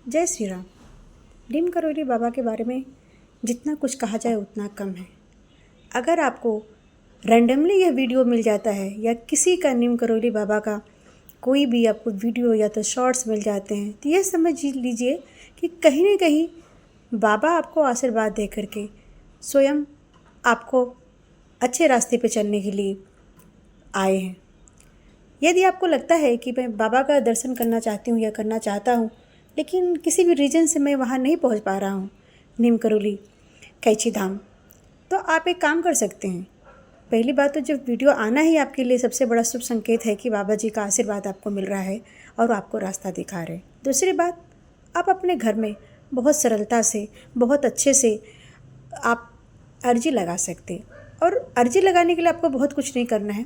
जय श्री राम। नीम करोली बाबा के बारे में जितना कुछ कहा जाए उतना कम है। अगर आपको रैंडमली यह वीडियो मिल जाता है या किसी का नीम करोली बाबा का कोई भी आपको वीडियो या तो शॉर्ट्स मिल जाते हैं, तो यह समझ लीजिए कि कहीं ना कहीं बाबा आपको आशीर्वाद दे करके स्वयं आपको अच्छे रास्ते पे चलने के लिए आए हैं। यदि आपको लगता है कि मैं बाबा का दर्शन करना चाहती हूँ या करना चाहता हूँ, लेकिन किसी भी रीज़न से मैं वहाँ नहीं पहुँच पा रहा हूँ नीम करोली कैची धाम, तो आप एक काम कर सकते हैं। पहली बात तो जब वीडियो आना ही आपके लिए सबसे बड़ा शुभ संकेत है कि बाबा जी का आशीर्वाद आपको मिल रहा है और आपको रास्ता दिखा रहे हैं। दूसरी बात, आप अपने घर में बहुत सरलता से, बहुत अच्छे से आप अर्जी लगा सकते हैं। और अर्जी लगाने के लिए आपको बहुत कुछ नहीं करना है।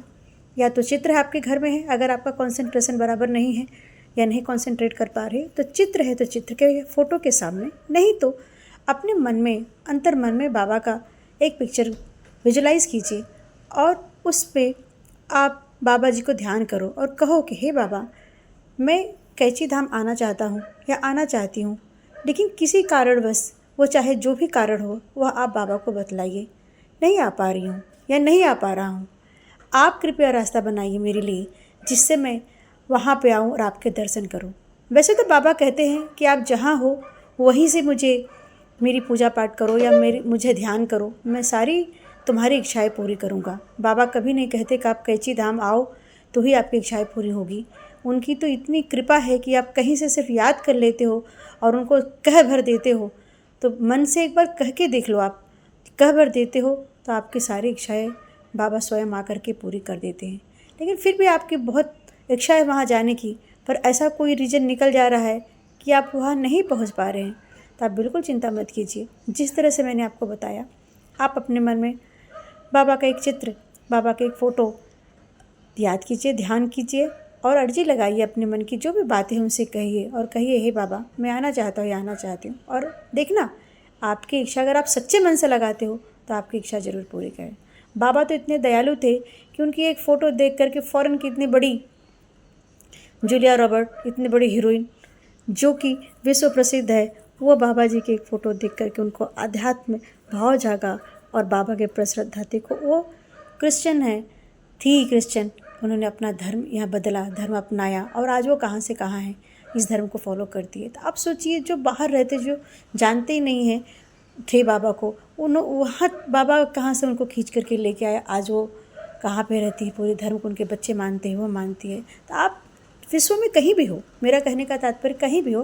या तो चित्र आपके घर में है, अगर आपका कंसंट्रेशन बराबर नहीं है या नहीं कंसंट्रेट कर पा रहे तो चित्र है तो चित्र के फ़ोटो के सामने, नहीं तो अपने मन में, अंतर मन में बाबा का एक पिक्चर विजुलाइज़ कीजिए और उस पे आप बाबा जी को ध्यान करो और कहो कि हे बाबा, मैं कैची धाम आना चाहता हूँ या आना चाहती हूँ, लेकिन किसी कारणवश, वो चाहे जो भी कारण हो, वह आप बाबा को बतलाइए। नहीं आ पा रही हूँ या नहीं आ पा रहा हूँ, आप कृपया रास्ता बनाइए मेरे लिए, जिससे मैं वहाँ पे आऊँ और आपके दर्शन करूँ। वैसे तो बाबा कहते हैं कि आप जहाँ हो वहीं से मुझे मेरी पूजा पाठ करो या मुझे ध्यान करो, मैं सारी तुम्हारी इच्छाएं पूरी करूँगा। बाबा कभी नहीं कहते कि आप कैची धाम आओ तो ही आपकी इच्छाएं पूरी होगी। उनकी तो इतनी कृपा है कि आप कहीं से सिर्फ याद कर लेते हो और उनको कह भर देते हो। तो मन से एक बार कह के देख लो, आप कह भर देते हो तो आपकी सारी इच्छाएँ बाबा स्वयं आकर के पूरी कर देते हैं। लेकिन फिर भी आपकी बहुत इच्छा है वहाँ जाने की, पर ऐसा कोई रीज़न निकल जा रहा है कि आप वहाँ नहीं पहुँच पा रहे हैं, तो आप बिल्कुल चिंता मत कीजिए। जिस तरह से मैंने आपको बताया, आप अपने मन में बाबा का एक चित्र, बाबा का एक फ़ोटो याद कीजिए, ध्यान कीजिए और अर्जी लगाइए। अपने मन की जो भी बातें हैं उनसे कहिए और कहिए, हे बाबा, मैं आना चाहता हूँ या आना चाहती हूँ। और देखना, आपकी इच्छा अगर आप सच्चे मन से लगाते हो तो आपकी इच्छा ज़रूर पूरी करें। बाबा तो इतने दयालु थे कि उनकी एक फ़ोटो देख करके फ़ौरन की इतनी बड़ी जूलिया रॉबर्ट, इतनी बड़ी हीरोइन जो कि विश्व प्रसिद्ध है, वो बाबा जी की एक फ़ोटो देख करके उनको आध्यात्म भाव जागा और बाबा के प्रति श्रद्धा थी। को वो क्रिश्चियन है, थी क्रिश्चियन, उन्होंने अपना धर्म यहाँ बदला, धर्म अपनाया और आज वो कहाँ से कहाँ हैं, इस धर्म को फॉलो करती है। तो आप सोचिए, जो बाहर रहते, जो जानते ही नहीं हैं थे बाबा को, उन वहाँ बाबा कहाँ से उनको खींच करके लेके आया, आज वो कहाँ पे रहती है, पूरे धर्म को उनके बच्चे मानते हैं, वो मानती है। तो आप विश्व में कहीं भी हो, मेरा कहने का तात्पर्य कहीं भी हो,